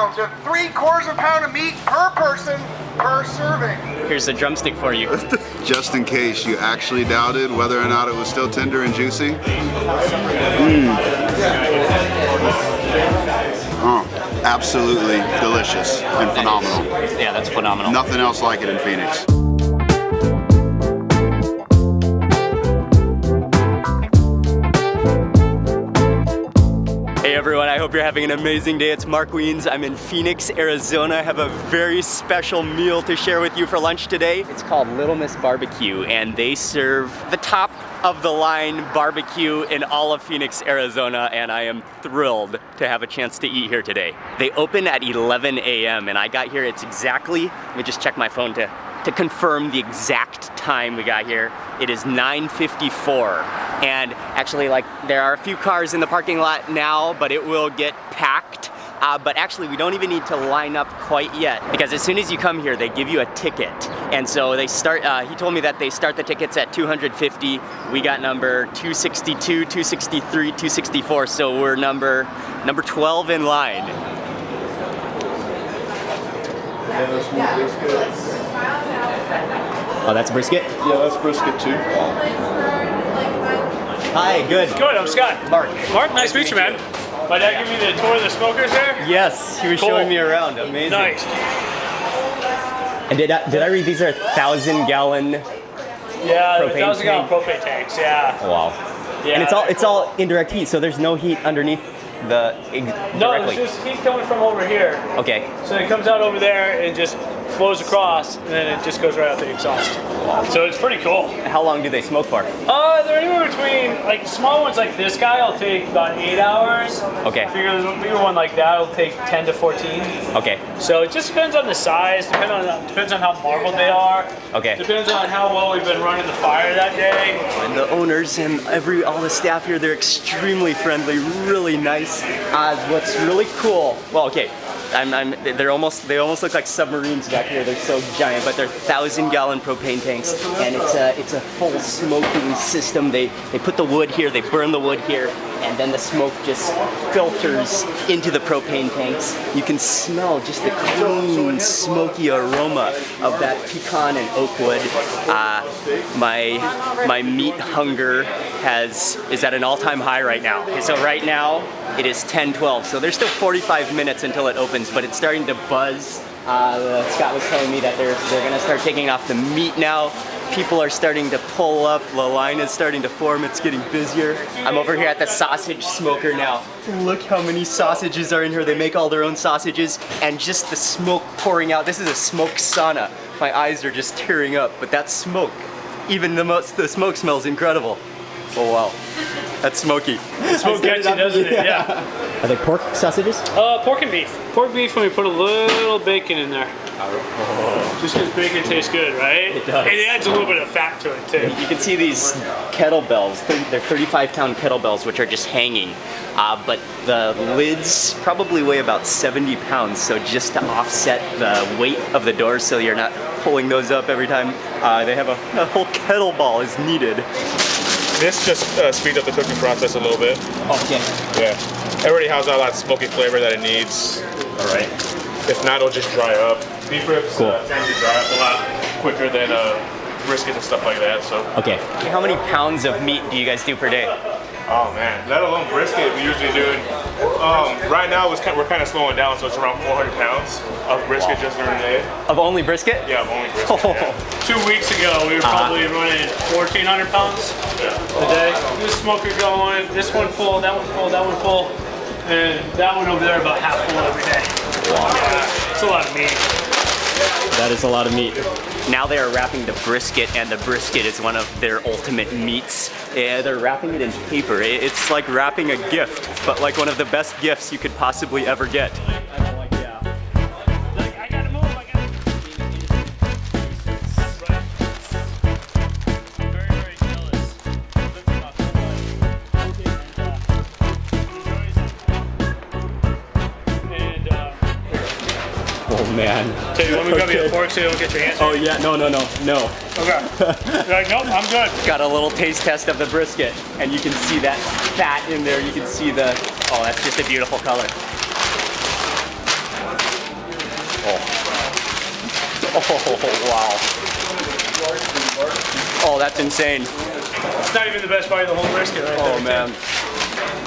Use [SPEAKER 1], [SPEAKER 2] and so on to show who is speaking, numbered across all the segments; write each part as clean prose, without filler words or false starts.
[SPEAKER 1] pounds, with 3/4 of a pound of meat per person per serving.
[SPEAKER 2] Here's a drumstick for you.
[SPEAKER 3] Just in case you actually doubted whether or not it was still tender and juicy. Oh, absolutely delicious and phenomenal.
[SPEAKER 2] Yeah, that's phenomenal.
[SPEAKER 3] Nothing else like it in Phoenix.
[SPEAKER 2] Hey everyone, I hope you're having an amazing day. It's Mark Wiens. I'm in Phoenix, Arizona. I have a very special meal to share with you for lunch today. It's called Little Miss BBQ, and they serve the top of the line barbecue in all of Phoenix, Arizona, and I am thrilled to have a chance to eat here today. They open at 11 a.m. and I got here, it's exactly, let me just check my phone to confirm the exact time we got here. It is 9:54, and actually, like, there are a few cars in the parking lot now, but it will get packed. But actually, we don't even need to line up quite yet, because as soon as you come here, they give you a ticket. And so they start, he told me that they start the tickets at 250. We got number 262, 263, 264, so we're number 12 in line. Oh, that's brisket?
[SPEAKER 4] Yeah, that's brisket too.
[SPEAKER 2] Hi, good.
[SPEAKER 5] Good, I'm Scott.
[SPEAKER 2] Mark.
[SPEAKER 5] Mark, nice to meet you, man. My dad give me the tour of the smokers there?
[SPEAKER 2] Yes, he was showing me around. Amazing.
[SPEAKER 5] Nice.
[SPEAKER 2] And did I read these are 1,000-gallon
[SPEAKER 5] Yeah,
[SPEAKER 2] propane
[SPEAKER 5] 1,000-gallon propane tanks, yeah.
[SPEAKER 2] Wow.
[SPEAKER 5] Yeah,
[SPEAKER 2] and it's all indirect heat, so there's no heat underneath the
[SPEAKER 5] No,
[SPEAKER 2] directly.
[SPEAKER 5] there's just heat coming from over here.
[SPEAKER 2] Okay.
[SPEAKER 5] So it comes out over there and just flows across, and then it just goes right out the exhaust. So it's pretty cool.
[SPEAKER 2] How long do they smoke for?
[SPEAKER 5] They're anywhere between, like, small ones like this guy will take about 8 hours.
[SPEAKER 2] Okay.
[SPEAKER 5] Bigger one like that will take 10 to 14.
[SPEAKER 2] Okay.
[SPEAKER 5] So it just depends on the size, depends on how marbled they are.
[SPEAKER 2] Okay.
[SPEAKER 5] Depends on how well we've been running the fire that day.
[SPEAKER 2] And the owners and all the staff here, they're extremely friendly, really nice. What's really cool, well, okay, they almost look like submarines back here. They're so giant, but they're 1,000-gallon propane tanks, and it's a full smoking system. They put the wood here, they burn the wood here, and then the smoke just filters into the propane tanks. You can smell just the clean, smoky aroma of that pecan and oak wood. My meat hunger is at an all-time high right now. Okay, so right now it is 10:12, so there's still 45 minutes until it opens, but it's starting to buzz. Scott was telling me that they're gonna start taking off the meat now. People are starting to pull up, the line is starting to form, it's getting busier. I'm over here at the sausage smoker now. Look how many sausages are in here. They make all their own sausages, and just the smoke pouring out. This is a smoke sauna. My eyes are just tearing up, but that smoke, even the smoke smells incredible. Oh wow, that's smoky.
[SPEAKER 5] Smoke gets you, doesn't it? Yeah.
[SPEAKER 2] Are they pork sausages?
[SPEAKER 5] Pork and beef. Pork beef when we put a little bacon in there. Just because bacon tastes good, right?
[SPEAKER 2] It does.
[SPEAKER 5] And it adds a little bit of fat to it too.
[SPEAKER 2] You can see these kettlebells. They're 35-pound kettlebells, which are just hanging. But the lids probably weigh about 70 pounds, so just to offset the weight of the doors so you're not pulling those up every time, they have a whole kettlebell is needed.
[SPEAKER 4] This just speeds up the cooking process a little bit.
[SPEAKER 2] Okay.
[SPEAKER 4] Yeah. It already has all that smoky flavor that it needs.
[SPEAKER 2] All right.
[SPEAKER 4] If not, it'll just dry up. Beef ribs
[SPEAKER 2] Cool.
[SPEAKER 4] tend to dry up a lot quicker than brisket and stuff like that. So.
[SPEAKER 2] Okay. How many pounds of meat do you guys do per day?
[SPEAKER 4] Oh man, let alone brisket, we usually do. Right now we're kind of slowing down, so it's around 400 pounds of brisket just during the day.
[SPEAKER 2] Of only brisket?
[SPEAKER 4] Yeah, of only brisket. Yeah.
[SPEAKER 5] 2 weeks ago, we were probably running 1,400 pounds a day. This smoker going, this one full, that one full, that one full, and that one over there about half full every day. Wow. Yeah, it's a lot of meat.
[SPEAKER 2] That is a lot of meat. Now they are wrapping the brisket, and the brisket is one of their ultimate meats. Yeah, they're wrapping it in paper. It's like wrapping a gift, but like one of the best gifts you could possibly ever get. Oh man.
[SPEAKER 5] So you want me to grab you a fork so you don't get your hands
[SPEAKER 2] Oh yeah, no.
[SPEAKER 5] Okay. You're like, nope, I'm good.
[SPEAKER 2] Got a little taste test of the brisket, and you can see that fat in there. You can see the, oh, that's just a beautiful color. wow. Oh, that's insane.
[SPEAKER 5] It's not even the best part of the whole brisket right there.
[SPEAKER 2] Oh man.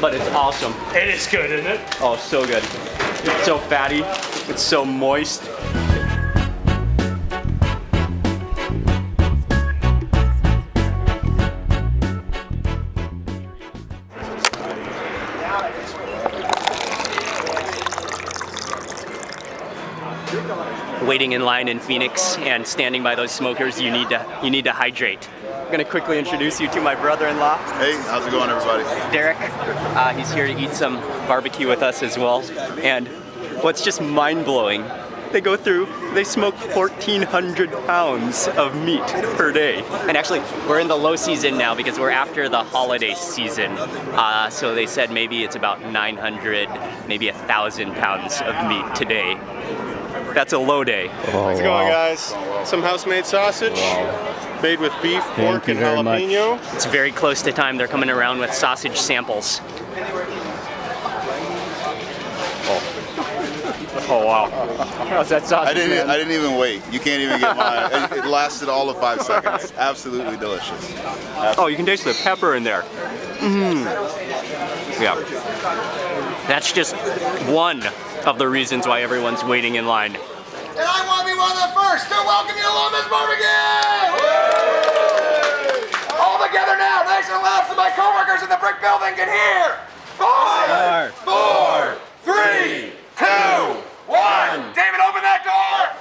[SPEAKER 2] But it's awesome.
[SPEAKER 5] It is good, isn't it?
[SPEAKER 2] Oh, so good. It's so fatty. It's so moist. Waiting in line in Phoenix and standing by those smokers, you need to hydrate. I'm gonna quickly introduce you to my brother-in-law,
[SPEAKER 3] Hey, how's it going, everybody?
[SPEAKER 2] Derek. He's here to eat some barbecue with us as well. And what's just mind-blowing, they smoke 1,400 pounds of meat per day. And actually, we're in the low season now because we're after the holiday season. So they said maybe it's about 900, maybe 1,000 pounds of meat today. That's a low day.
[SPEAKER 6] How's it going, guys? Some house-made sausage, made with beef, pork, and jalapeno.
[SPEAKER 2] It's very close to time. They're coming around with sausage samples. Oh wow. How's that sausage,
[SPEAKER 3] I didn't even wait. You can't even get mine. It lasted all of 5 seconds. Absolutely delicious.
[SPEAKER 2] Oh, you can taste the pepper in there. Yeah. That's just one of the reasons why everyone's waiting in line.
[SPEAKER 1] And I want to be one of the first to welcome you to Little Miss Barbecue! All together now, nice and loud so my coworkers in the brick building can hear. 5, 4, 3, 2, 1. David, open that door!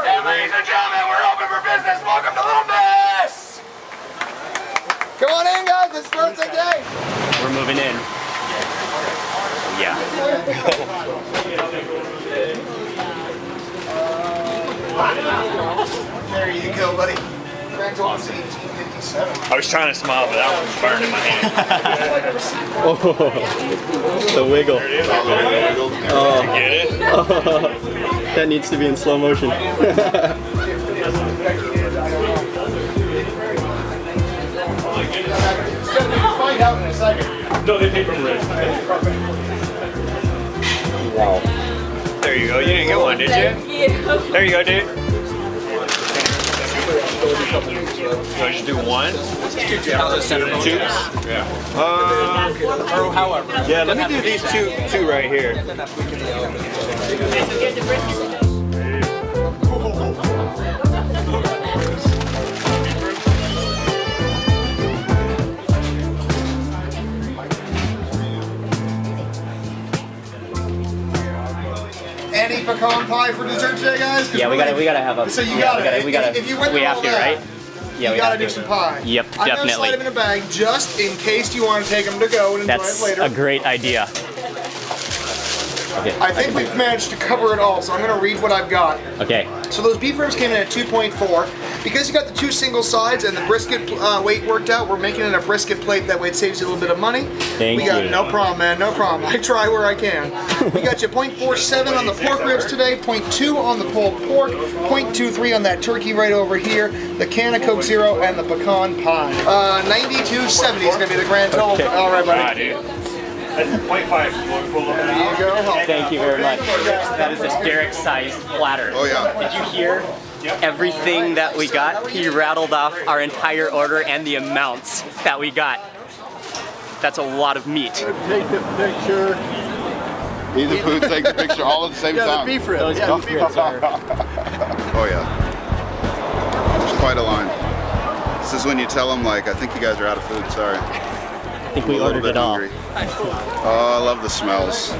[SPEAKER 1] And ladies and gentlemen, we're open for business. Welcome to Little Miss! Come on in, guys. It's Thursday day.
[SPEAKER 2] We're moving in. Yeah.
[SPEAKER 1] There you go, buddy. Grand Total 1857.
[SPEAKER 4] I was trying to smile, but that one was burning in my hand.
[SPEAKER 2] The wiggle.
[SPEAKER 4] There it is. Oh. Did you get it?
[SPEAKER 2] That needs to be in slow motion.
[SPEAKER 1] Find out in a second.
[SPEAKER 4] No, they take from ribs.
[SPEAKER 2] Wow.
[SPEAKER 4] There you go. You didn't get one, did you? There you go, dude. So I just do one? Two? Yeah.
[SPEAKER 6] Or however.
[SPEAKER 4] Yeah, let me do these two right here.
[SPEAKER 1] Any pecan pie for dessert today, guys? 'Cause
[SPEAKER 2] Yeah, we gotta have a.
[SPEAKER 1] So you
[SPEAKER 2] yeah,
[SPEAKER 1] gotta,
[SPEAKER 2] we gotta.
[SPEAKER 1] if you went
[SPEAKER 2] we
[SPEAKER 1] through
[SPEAKER 2] have
[SPEAKER 1] all
[SPEAKER 2] to,
[SPEAKER 1] that,
[SPEAKER 2] right? Yeah,
[SPEAKER 1] you
[SPEAKER 2] we
[SPEAKER 1] gotta
[SPEAKER 2] have
[SPEAKER 1] do
[SPEAKER 2] to.
[SPEAKER 1] some pie.
[SPEAKER 2] Yep,
[SPEAKER 1] I'm
[SPEAKER 2] definitely.
[SPEAKER 1] gonna slide them in a bag just in case you want to take them to go and enjoy
[SPEAKER 2] That's
[SPEAKER 1] it later.
[SPEAKER 2] a great idea. Okay.
[SPEAKER 1] I think we've managed to cover it all, so I'm gonna read what I've got.
[SPEAKER 2] Okay.
[SPEAKER 1] So those beef ribs came in at 2.4. Because you got the 2 single sides and the brisket weight worked out, we're making it a brisket plate. That way it saves you a little bit of money.
[SPEAKER 2] Thank
[SPEAKER 1] we got
[SPEAKER 2] you.
[SPEAKER 1] No problem, man. No problem. I try where I can. We got you 0.47 on the pork ribs today, 0.2 on the pulled pork, 0.23 on that turkey right over here, the can of Coke Zero, and the pecan pie. 92.70 is gonna be the grand total.
[SPEAKER 2] Okay.
[SPEAKER 1] All right, buddy.
[SPEAKER 4] Dude. That's 0.5.
[SPEAKER 1] There you go.
[SPEAKER 2] Thank you very much. That is a Derek-sized platter.
[SPEAKER 3] Oh, yeah.
[SPEAKER 2] Did you hear everything that we got? He rattled off our entire order and the amounts that we got. That's a lot of meat.
[SPEAKER 6] Take the picture.
[SPEAKER 3] Eat the food, take the picture, all at the same time.
[SPEAKER 6] The beef ribs.
[SPEAKER 2] Those
[SPEAKER 6] Yeah,
[SPEAKER 2] beef ribs are.
[SPEAKER 3] Oh yeah. There's quite a line. This is when you tell them, like, I think you guys are out of food, sorry.
[SPEAKER 2] I think we
[SPEAKER 3] I'm a little
[SPEAKER 2] ordered
[SPEAKER 3] bit
[SPEAKER 2] it all.
[SPEAKER 3] hungry. Oh, I love the smells.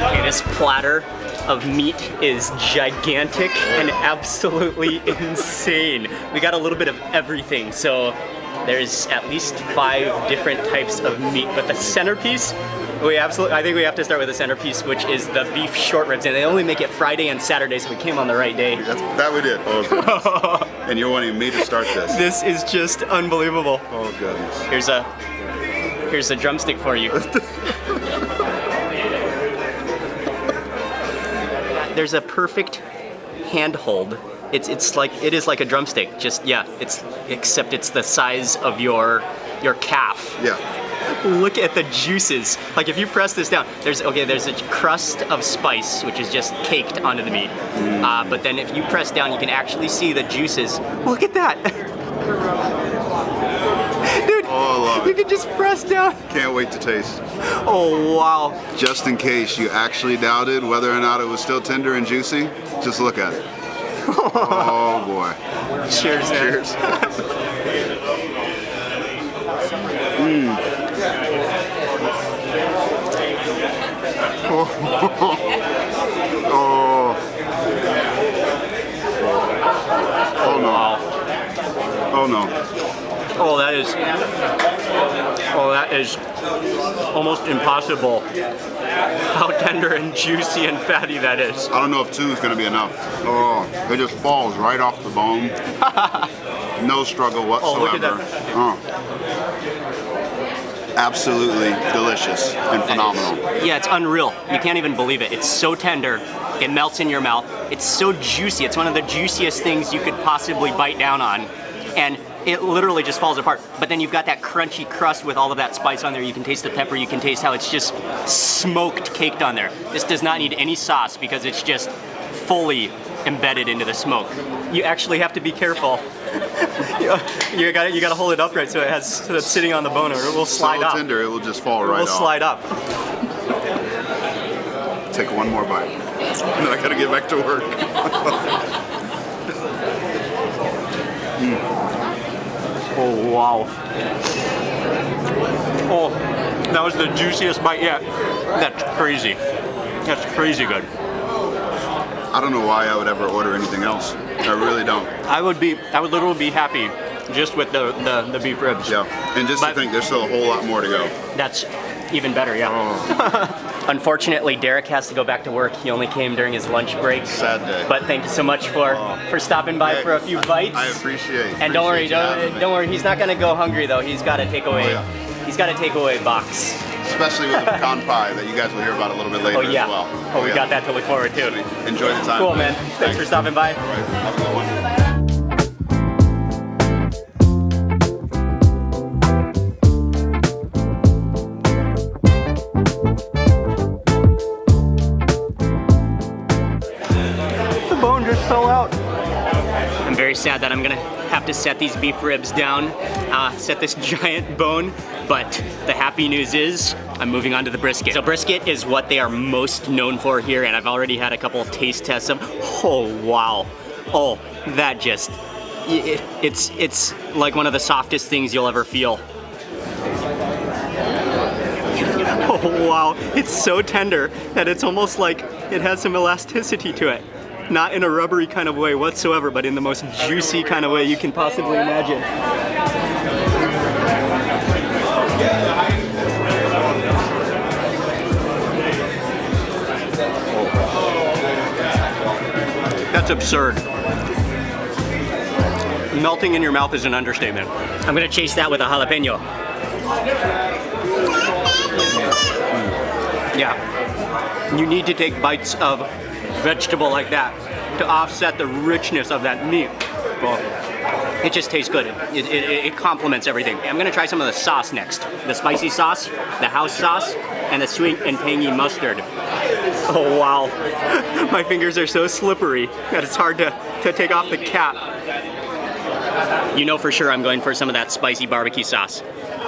[SPEAKER 2] Okay, this platter of meat is gigantic and absolutely insane. We got a little bit of everything, so there's at least 5 different types of meat, but the centerpiece, I think we have to start with the centerpiece, which is the beef short ribs, and they only make it Friday and Saturday, so we came on the right day.
[SPEAKER 3] That we did. Oh goodness. And you're wanting me to start this.
[SPEAKER 2] This is just unbelievable.
[SPEAKER 3] Oh goodness.
[SPEAKER 2] Here's a drumstick for you. There's a perfect handhold. It is like a drumstick. Just except it's the size of your calf.
[SPEAKER 3] Yeah.
[SPEAKER 2] Look at the juices. Like if you press this down, there's a crust of spice which is just caked onto the meat. But then if you press down, you can actually see the juices. Look at that. Dude, you can just press down.
[SPEAKER 3] Can't wait to taste.
[SPEAKER 2] Oh wow.
[SPEAKER 3] Just in case you actually doubted whether or not it was still tender and juicy, just look at it. Oh boy.
[SPEAKER 2] Cheers, man.
[SPEAKER 3] Cheers. Oh. Oh no. Oh no.
[SPEAKER 2] Oh, that is almost impossible. How tender and juicy and fatty that is.
[SPEAKER 3] I don't know if 2 is going to be enough. Oh, it just falls right off the bone. No struggle whatsoever.
[SPEAKER 2] Oh, look at that.
[SPEAKER 3] Absolutely delicious and phenomenal.
[SPEAKER 2] Yeah, it's unreal. You can't even believe it. It's so tender. It melts in your mouth. It's so juicy. It's one of the juiciest things you could possibly bite down on. And it literally just falls apart. But then you've got that crunchy crust with all of that spice on there. You can taste the pepper. You can taste how it's just smoked, caked on there. This does not need any sauce because it's just fully embedded into the smoke. You actually have to be careful. you gotta hold it upright so it's sitting on the bone, or it will slide up.
[SPEAKER 3] So tender, it will just fall right off.
[SPEAKER 2] It will slide up.
[SPEAKER 3] Take one more bite, and then I gotta get back to work.
[SPEAKER 2] Oh wow. Oh, that was the juiciest bite yet. That's crazy. That's crazy good.
[SPEAKER 3] I don't know why I would ever order anything else. I really don't.
[SPEAKER 2] I would literally be happy just with the beef ribs.
[SPEAKER 3] Yeah, and just to think there's still a whole lot more to go.
[SPEAKER 2] That's even better, yeah. Unfortunately, Derek has to go back to work. He only came during his lunch break.
[SPEAKER 3] Sad day.
[SPEAKER 2] But thank you so much for stopping by for a few bites.
[SPEAKER 3] I appreciate.
[SPEAKER 2] And don't worry, he's not gonna go hungry though. He's got a takeaway. He's got a takeaway box.
[SPEAKER 3] Especially with the pecan pie that you guys will hear about a little bit later as well.
[SPEAKER 2] Oh, we got that to look forward to.
[SPEAKER 3] Enjoy the time.
[SPEAKER 2] Cool, man. Thanks for stopping by.
[SPEAKER 3] All right, have a good one.
[SPEAKER 2] The bone just fell out. I'm very sad that I'm gonna have to set these beef ribs down, set this giant bone, but the happy news is I'm moving on to the brisket. So brisket is what they are most known for here, and I've already had a couple of taste tests of, oh wow. Oh, that just, it's like one of the softest things you'll ever feel. Oh wow, it's so tender that it's almost like it has some elasticity to it. Not in a rubbery kind of way whatsoever, but in the most juicy kind of way you can possibly imagine. That's absurd. Melting in your mouth is an understatement. I'm gonna chase that with a jalapeno. Yeah. You need to take bites of vegetable like that to offset the richness of that meat. Well, it just tastes good. It complements everything. I'm gonna try some of the sauce next. The spicy sauce, the house sauce, and the sweet and tangy mustard. Oh wow, my fingers are so slippery that it's hard to take off the cap. You know for sure I'm going for some of that spicy barbecue sauce.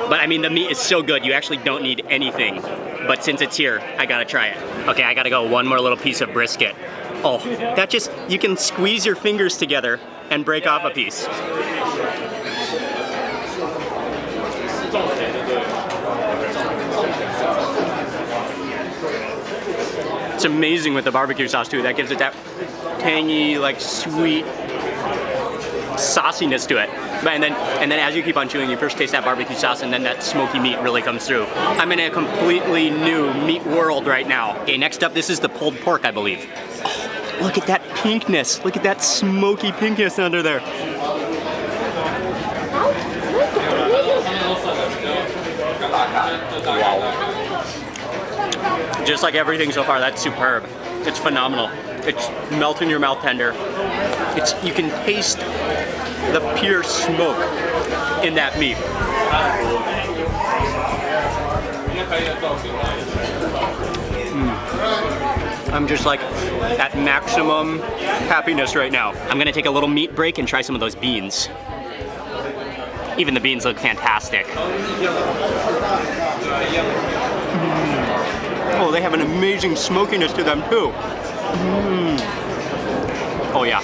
[SPEAKER 2] But I mean, the meat is so good, you actually don't need anything. But since it's here, I gotta try it. Okay, I gotta go one more little piece of brisket. Oh, that just, you can squeeze your fingers together and break off a piece. It's amazing with the barbecue sauce too. That gives it that tangy, like sweet sauciness to it. And then as you keep on chewing, you first taste that barbecue sauce, and then that smoky meat really comes through. I'm in a completely new meat world right now. Okay, next up, this is the pulled pork, I believe. Oh, look at that pinkness. Look at that smoky pinkness under there. Wow. Just like everything so far, that's superb. It's phenomenal. It's melt in your mouth tender. You can taste the pure smoke in that meat. I'm just like at maximum happiness right now. I'm gonna take a little meat break and try some of those beans. Even the beans look fantastic. Oh, they have an amazing smokiness to them too. Oh yeah.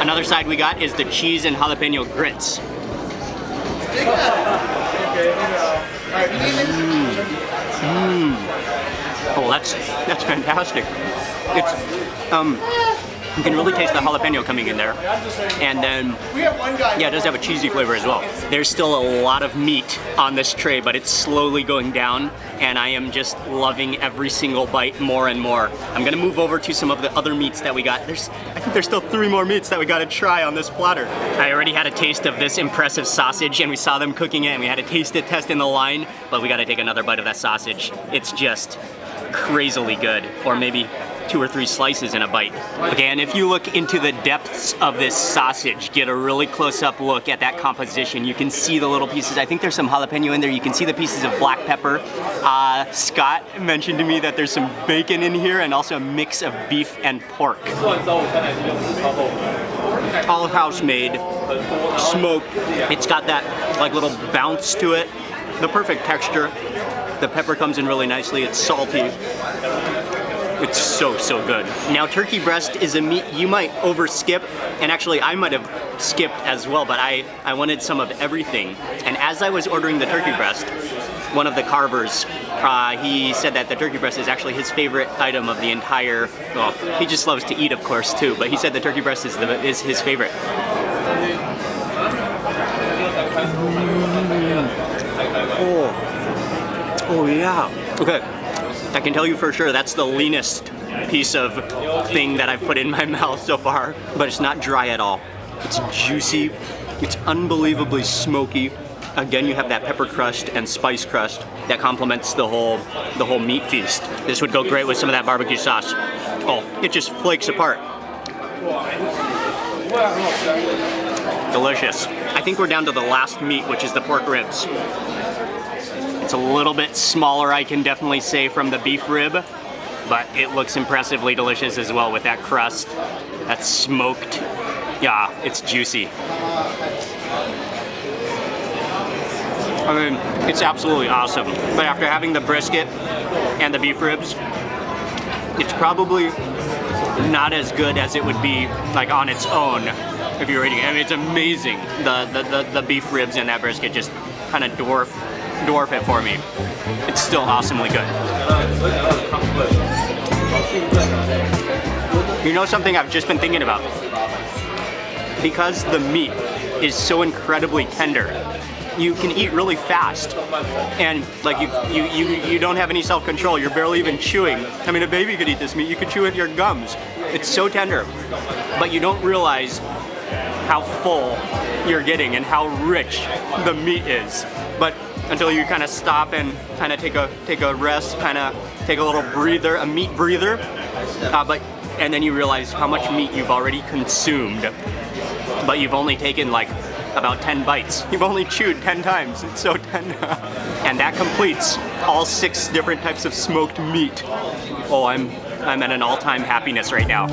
[SPEAKER 2] Another side we got is the cheese and jalapeno grits. Oh, that's fantastic. You can really taste the jalapeno coming in there. And then, yeah, it does have a cheesy flavor as well. There's still a lot of meat on this tray, but it's slowly going down, and I am just loving every single bite more and more. I'm gonna move over to some of the other meats that we got. I think there's still 3 more meats that we gotta try on this platter. I already had a taste of this impressive sausage, and we saw them cooking it, and we had a taste test in the line, but we gotta take another bite of that sausage. It's just crazily good, or maybe 2 or 3 slices in a bite. Okay, and if you look into the depths of this sausage, get a really close-up look at that composition. You can see the little pieces. I think there's some jalapeno in there. You can see the pieces of black pepper. Scott mentioned to me that there's some bacon in here and also a mix of beef and pork. All house-made, smoked. It's got that like little bounce to it. The perfect texture. The pepper comes in really nicely. It's salty. It's so, so good. Now, turkey breast is a meat you might overskip, and actually I might have skipped as well, but I wanted some of everything. And as I was ordering the turkey breast, one of the carvers, he said that the turkey breast is actually his favorite item of the entire, well, he just loves to eat, of course, too, but he said the turkey breast is his favorite. Oh yeah. Okay. I can tell you for sure that's the leanest piece of thing that I've put in my mouth so far, but it's not dry at all. It's juicy, it's unbelievably smoky. Again, you have that pepper crust and spice crust that complements the whole meat feast. This would go great with some of that barbecue sauce. Oh, it just flakes apart. Delicious. I think we're down to the last meat, which is the pork ribs. It's a little bit smaller, I can definitely say, from the beef rib, but it looks impressively delicious as well with that crust. That's smoked. Yeah, it's juicy. I mean, it's absolutely awesome. But after having the brisket and the beef ribs, it's probably not as good as it would be like on its own if you were eating it. I mean, it's amazing. The beef ribs and that brisket just kind of dwarf it for me. It's still awesomely good. You know something I've just been thinking about? Because the meat is so incredibly tender, you can eat really fast, and like you don't have any self-control. You're barely even chewing. I mean, a baby could eat this meat. You could chew with your gums. It's so tender, but you don't realize how full you're getting and how rich the meat is. But until you kind of stop and kind of take a rest, kind of take a little breather, a meat breather, and then you realize how much meat you've already consumed, but you've only taken like about 10 bites. You've only chewed 10 times. It's so tender. And that completes all 6 different types of smoked meat. Oh, I'm at an all-time happiness right now.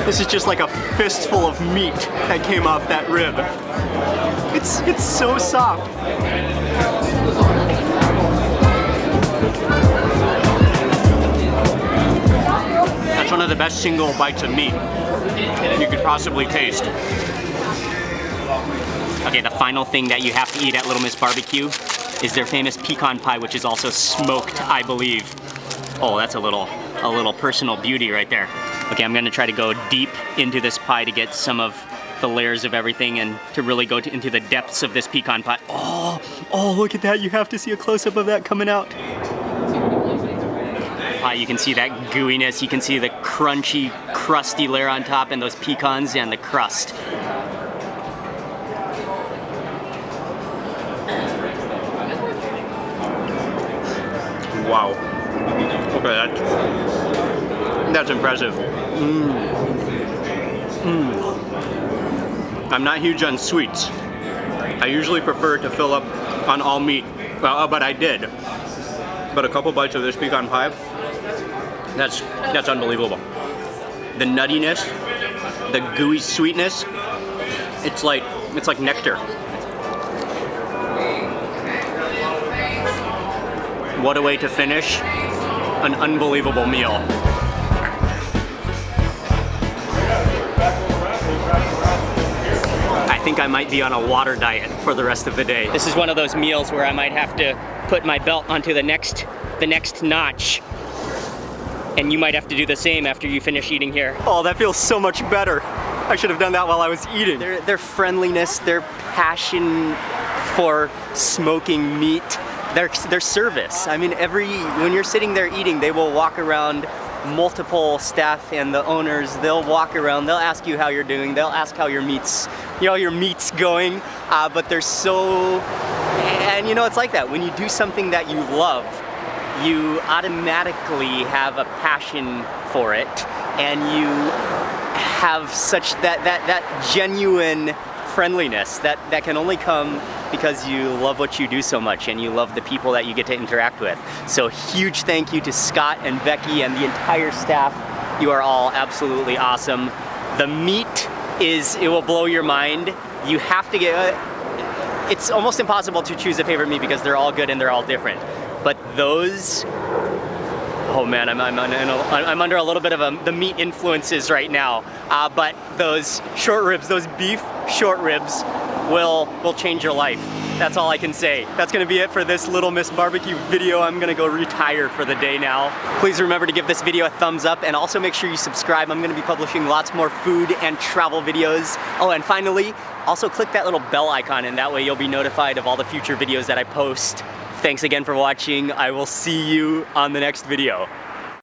[SPEAKER 2] This is just like a fistful of meat that came off that rib. It's so soft. That's one of the best single bites of meat you could possibly taste. Okay, the final thing that you have to eat at Little Miss Barbecue is their famous pecan pie, which is also smoked, I believe. Oh, that's a little personal beauty right there. Okay, I'm gonna try to go deep into this pie to get some of the layers of everything and to really go into the depths of this pecan pie. Oh, look at that. You have to see a close-up of that coming out. pie. You can see that gooiness, you can see the crunchy, crusty layer on top, and those pecans and the crust. Wow. Okay, that's impressive. I'm not huge on sweets. I usually prefer to fill up on all meat, but I did. But a couple bites of this pecan pie, that's unbelievable. The nuttiness, the gooey sweetness, it's like nectar. What a way to finish an unbelievable meal. I think I might be on a water diet for the rest of the day. This is one of those meals where I might have to put my belt onto the next notch. And you might have to do the same after you finish eating here. Oh, that feels so much better. I should have done that while I was eating. Their friendliness, their passion for smoking meat, their service. I mean, when you're sitting there eating, they will walk around, multiple staff and the owners, they'll walk around, they'll ask you how you're doing, they'll ask how your meat's going, but they're so, and you know, it's like that. When you do something that you love, you automatically have a passion for it, and you have such that genuine friendliness that can only come because you love what you do so much and you love the people that you get to interact with. So huge thank you to Scott and Becky and the entire staff. You are all absolutely awesome. The meat it will blow your mind. You have to get, it's almost impossible to choose a favorite meat because they're all good and they're all different. But those, oh man, I'm under a little bit of the meat influences right now. But those short ribs, those beef short ribs will change your life. That's all I can say. That's gonna be it for this Little Miss Barbecue video. I'm gonna go retire for the day now. Please remember to give this video a thumbs up and also make sure you subscribe. I'm gonna be publishing lots more food and travel videos. Oh, and finally, also click that little bell icon and that way you'll be notified of all the future videos that I post. Thanks again for watching. I will see you on the next video.